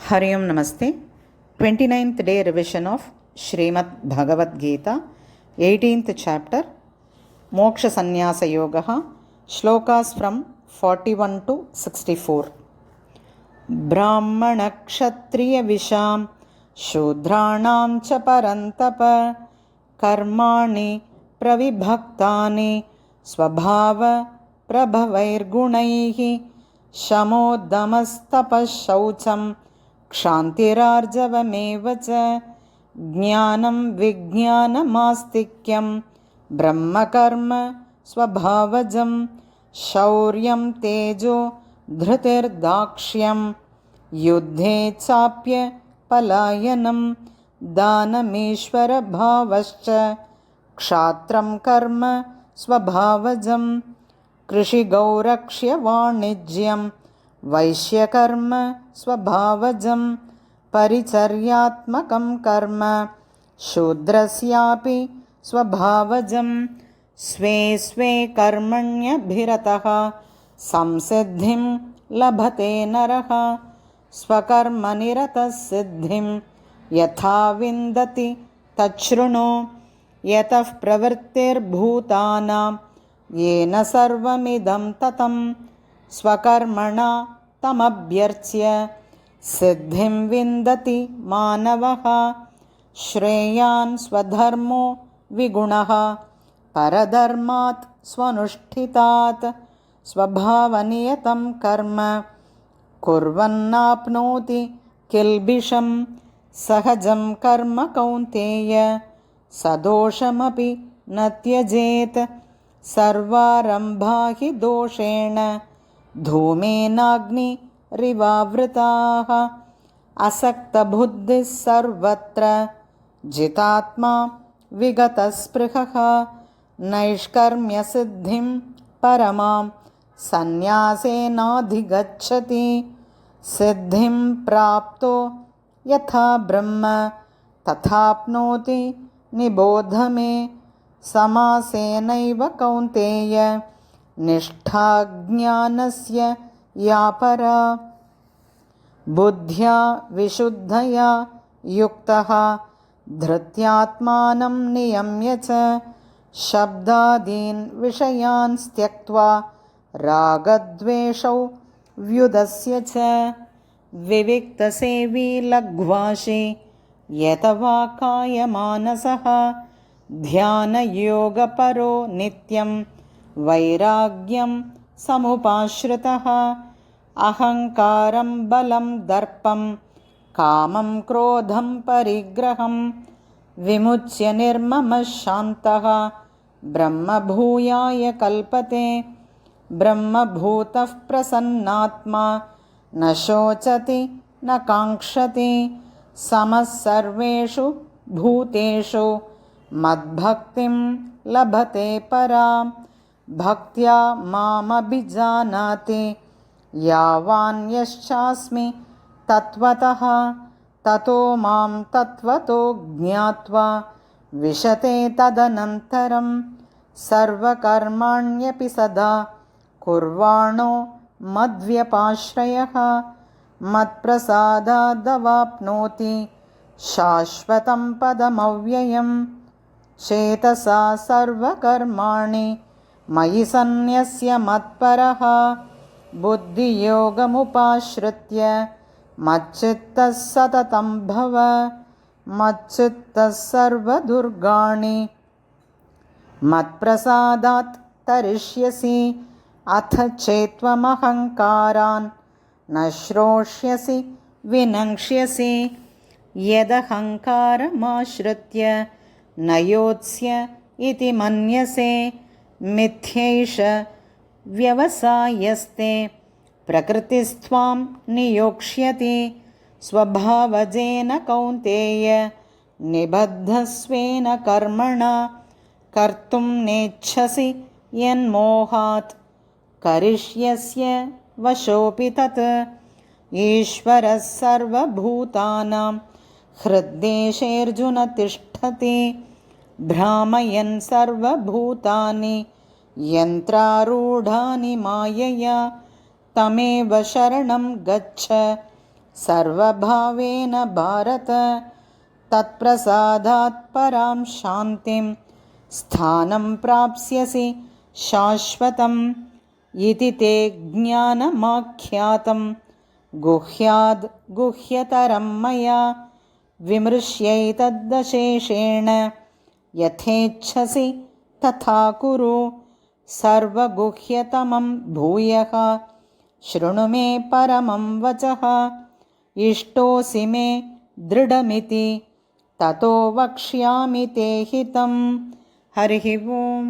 Hari Om Namaste. 29th day revision of Srimad Bhagavad Gita, 18th chapter, Moksha Sannyasa Yogaha, shlokas from 41 to 64. Brahmana Kshatriya Visham Shudranam cha Parantapa Karmani Pravibhaktani Swabhava Prabhavairgunaihi Shamodamastapashaucham क्षान्तिरार्जवमेव च ज्ञानं विज्ञानमास्तिक्यं ब्रह्मकर्म स्वभावजं शौर्यं तेजो धृतिर्दाक्ष्यं युद्धे चाप्य पलायनं दानमीश्वरभावश्च क्षात्रं कर्म स्वभावजं कृषिगौरक्ष्य वाणिज्यं वैश्यकर्म स्वभावजं परिचर्यात्मकं कर्म शूद्रस्यापि स्वभावजं स्वे स्वे कर्मण्यभिरतः संसिद्धिं लभते नरः स्वकर्मनिरतः सिद्धिं यथा विन्दति तच्छृणु यतः प्रवृत्तिर्भूतानां येन सर्वमिदं ततं स्वकर्मणा तमभ्यर्च्य सिद्धिं विन्दति मानवः श्रेयान् स्वधर्मो विगुणः परधर्मात् स्वनुष्ठितात् स्वभावनियतं कर्म कुर्वन्नाप्नोति किल्बिषं सहजं कर्म कौन्तेय सदोषमपि न त्यजेत् सर्वारम्भा हि दोषेण धूमेनाग्निरिवावृताः असक्तबुद्धिः सर्वत्र जितात्मा विगतस्पृहः नैष्कर्म्यसिद्धिं परमां सन्न्यासेनाधिगच्छति सिद्धिं प्राप्तो यथा ब्रह्म तथाप्नोति निबोध मे समासेनैव कौन्तेय निष्ठा ज्ञानस्य या परा बुद्ध्या विशुद्धया युक्तः धृत्यात्मानं नियम्य च शब्दादीन् विषयान् त्यक्त्वा रागद्वेषौ व्युदस्य च विविक्तसेवी लघ्वाशी यतवा कायमानसः ध्यानयोगपरो नित्यं वैराग्यं समुपाश्रितः अहङ्कारं बलं दर्पं कामं क्रोधं परिग्रहं विमुच्य निर्ममः शान्तः ब्रह्मभूयाय कल्पते ब्रह्मभूतः प्रसन्नात्मा न शोचति न काङ्क्षति समः सर्वेषु भूतेषु मद्भक्तिं लभते परां भक्त्या मामभिजानाति यावान् यश्चास्मि तत्त्वतः ततो मां तत्त्वतो ज्ञात्वा विशते तदनन्तरं सर्वकर्माण्यपि सदा कुर्वाणो मद्व्यपाश्रयः मत्प्रसादादवाप्नोति शाश्वतं पदमव्ययम् चेतसा सर्वकर्माणि मयि सन्न्यस्य मत्परः बुद्धियोगमुपाश्रित्य मच्चित्तः सततं भव मच्चित्तः सर्वदुर्गाणि मत्प्रसादात् तरिष्यसि अथ चेत्त्वमहङ्कारान् न श्रोष्यसि विनङ्क्ष्यसि यदहङ्कारमाश्रित्य न योत्स्य इति मन्यसे मिथ्यैष व्यवसायस्ते प्रकृतिस्त्वां नियोक्ष्यति स्वभावजेन कौन्तेय निबद्धस्वेन कर्मणा कर्तुं नेच्छसि यन्मोहात् करिष्यस्य वशोऽपि तत् ईश्वरः सर्वभूतानां हृद्देशेऽर्जुन तिष्ठति भ्रामयन् सर्वभूतानि यन्त्रारूढानि मायया तमेव शरणं गच्छ सर्वभावेन भारत तत्प्रसादात् परां शान्तिं स्थानं प्राप्स्यसि शाश्वतम् इति ते ज्ञानमाख्यातं गुह्याद् गुह्यतरं मया विमृश्यैतदशेषेण यथेच्छसि तथा कुरु सर्वगुह्यतमं भूयः शृणु मे परमं वचः इष्टोऽसि मे दृढमिति ततो वक्ष्यामि ते हितं हरिः ओम्।